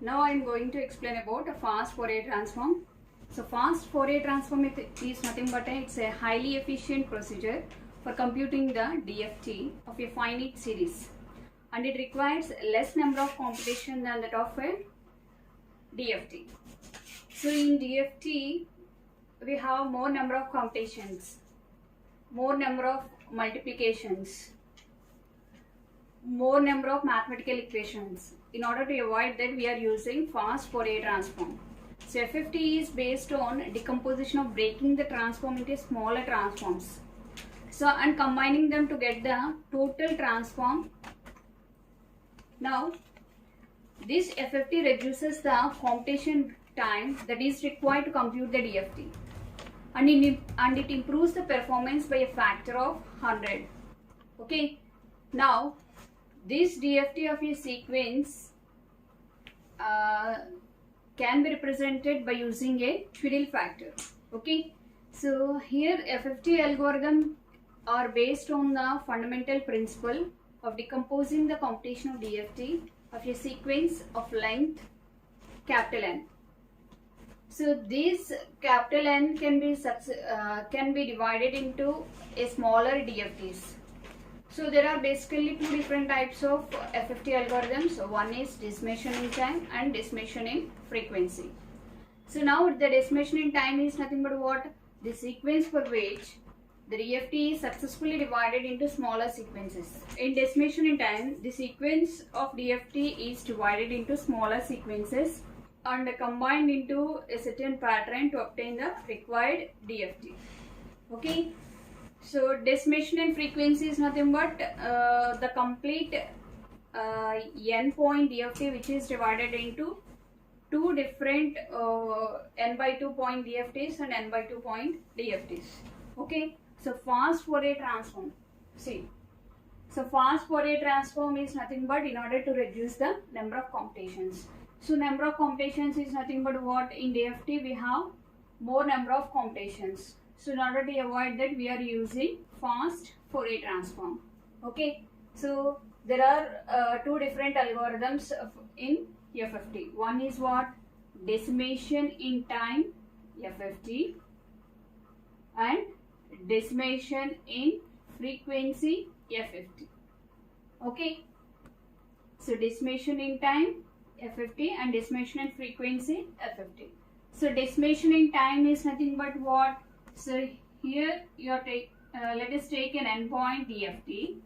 Now I am going to explain about a fast Fourier transform. So fast Fourier transform is nothing but it's a highly efficient procedure for computing the DFT of a finite series, and it requires less number of computation than that of a DFT. So in DFT we have more number of computations, more number of multiplications, more number of mathematical equations. In order to avoid that, we are using fast Fourier transform. So FFT is based on decomposition of breaking the transform into smaller transforms. So and combining them to get the total transform. Now this FFT reduces the computation time that is required to compute the DFT, and it improves the performance by a factor of 100. Okay. Now this DFT of a sequence can be represented by using a fiddle factor. Okay, so here FFT algorithm are based on the fundamental principle of decomposing the computation of DFT of a sequence of length capital N. So this capital N can be divided into a smaller DFTs. So there are basically two different types of FFT algorithms. So one is decimation in time and decimation in frequency. So now the decimation in time is nothing but what? The sequence for which the DFT is successfully divided into smaller sequences. In decimation in time, the sequence of DFT is divided into smaller sequences and combined into a certain pattern to obtain the required DFT. Okay. So decimation in frequency is nothing but the complete n point DFT, which is divided into two different n by 2 point DFTs and n by 2 point DFTs. Okay, so fast Fourier transform. See, so fast Fourier transform is nothing but in order to reduce the number of computations. So number of computations is nothing but what? In DFT we have more number of computations. So in order to avoid that, we are using fast Fourier transform. Okay, so there are two different algorithms in FFT. One is what? Decimation in time FFT and decimation in frequency FFT. Okay, so decimation in time FFT and decimation in frequency FFT. So decimation in time is nothing but what? So here you are let us take an endpoint DFT.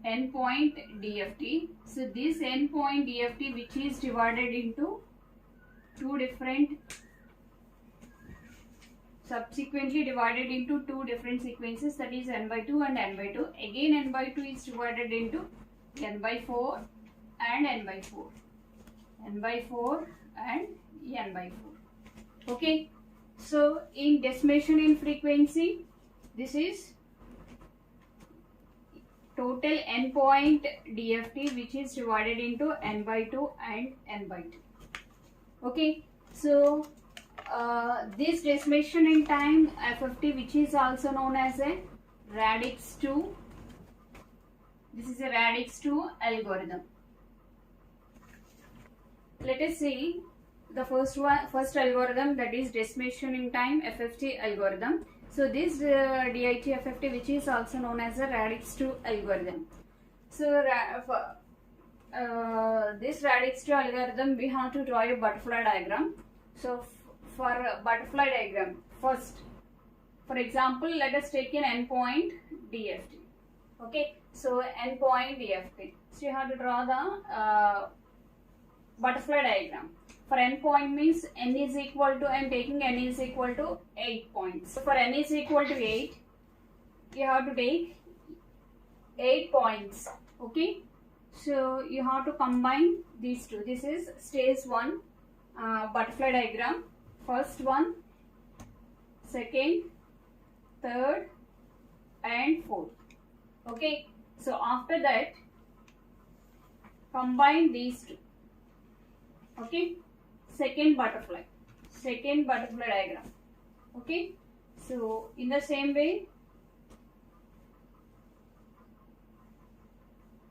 Endpoint DFT. So this endpoint DFT, which is divided into two different, subsequently divided into two different sequences, that is n by 2 and n by 2. Again n by 2 is divided into n by 4 and n by 4. N by 4 and n by 4. Okay. So in decimation in frequency, this is total n point DFT, which is divided into n by 2 and n by 2. Okay, so this decimation in time FFT, which is also known as a radix 2. This is a radix 2 algorithm. Let us see the first algorithm, that is decimation in time FFT algorithm. So this DIT FFT, which is also known as a radix 2 algorithm. So this radix 2 algorithm, we have to draw a butterfly diagram. So for a butterfly diagram, first, for example, let us take an endpoint DFT. Okay, so endpoint DFT. So you have to draw the butterfly diagram. For n point means n is equal to, I am taking n is equal to 8 points. So for n is equal to 8, you have to take 8 points. Okay, so you have to combine these two. This is stage 1 butterfly diagram. First one, second, third and fourth. Okay, so after that combine these two. Okay, second butterfly diagram. Okay, so in the same way.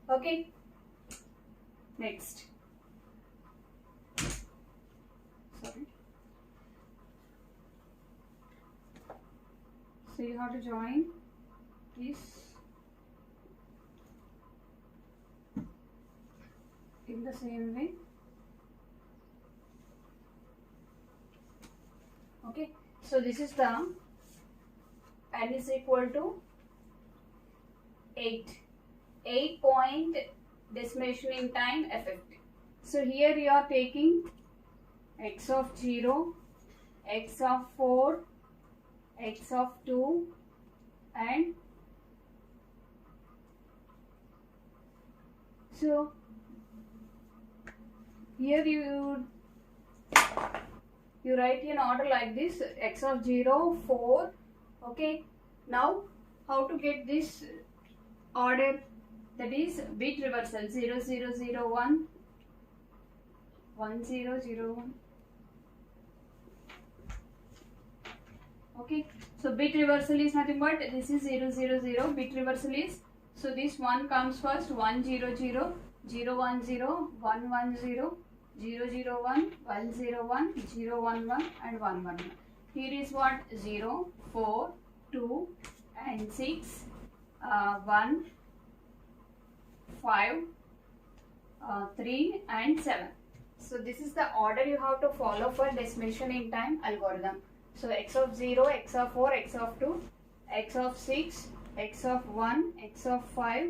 Okay, next you have to join this in the same way. Okay, so this is the n is equal to 8 point decimation in time FFT. So here you are taking x of 0, x of 4, x of 2 and so here you write in order like this, x of 0, 4. Okay, now how to get this order? That is bit reversal 0 0 0 1 1 0 0 1. Okay, so bit reversal is nothing but this is 0 0 0. Bit reversal is, so this 1 comes first, 1 0 0 0 1 0 1 1 0 0 0 1 1 0 1 0 1 1 and 1 1 1. Here is what? 0 4 2 and 6 1 5 3 and 7. So this is the order you have to follow for decimation in time algorithm. So x of 0, x of 4, x of 2, x of 6, x of 1, x of 5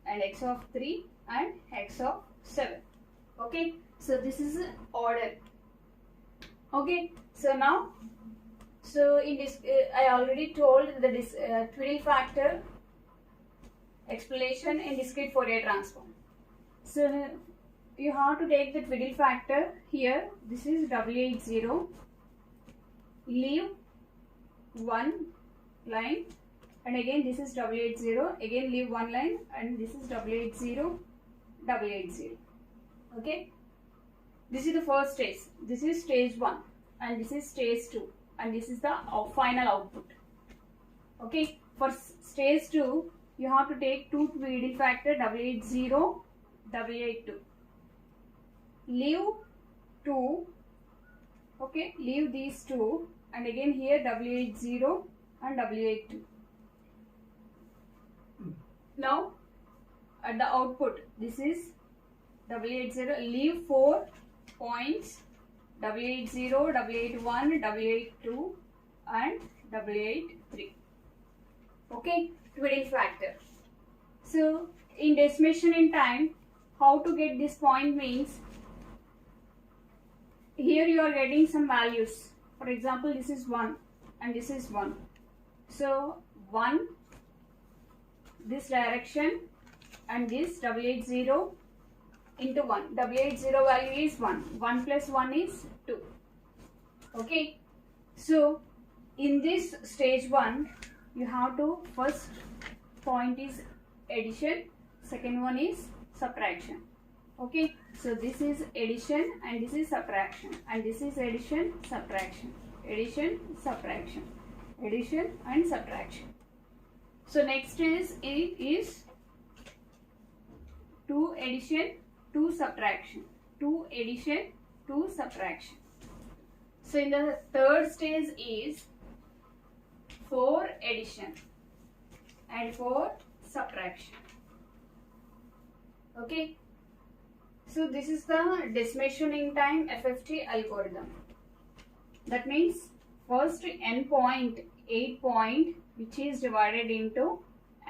and x of 3 and x of 7. Okay, so this is order. Okay, so now, so in this I already told the Tweedle factor explanation in discrete Fourier transform. So you have to take the Tweedle factor here. This is W80. Leave one line and again this is W80. Again leave one line and this is W80, W80. Okay. This is the first stage. This is stage 1 and this is stage 2 and this is the final output. Okay. For stage 2, you have to take two Tweedle factor W80, W82. Leave 2. Okay, leave these 2 and again here W80 and W82. Now at the output, this is W80, leave 4 points W80, W81, W82 and W83. Okay, Tweedle factor. So in decimation in time, how to get this point means, here you are getting some values. For example, this is 1 and this is 1. So 1 this direction and this W80 into 1. W80 value is 1. 1 plus 1 is 2. Okay. So in this stage 1, you have to, first point is addition, second one is subtraction. Okay, so this is addition and this is subtraction and this is addition, subtraction, addition, subtraction, addition and subtraction. So next is 2 addition, 2 subtraction, 2 addition, 2 subtraction. So in the third stage is 4 addition and 4 subtraction. Okay. So this is the decimation in time FFT algorithm. That means first n point, 8 point, which is divided into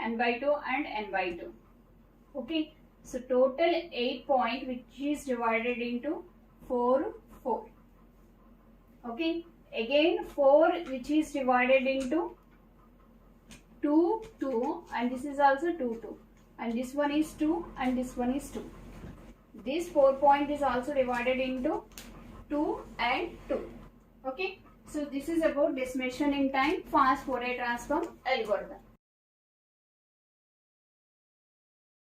n by 2 and n by 2. Okay. So total 8 point which is divided into 4, 4. Okay. Again 4 which is divided into 2, 2 and this is also 2, 2. And this one is 2 and this one is 2. This 4 point is also divided into 2 and 2. Okay. So this is about decimation in time fast Fourier transform algorithm.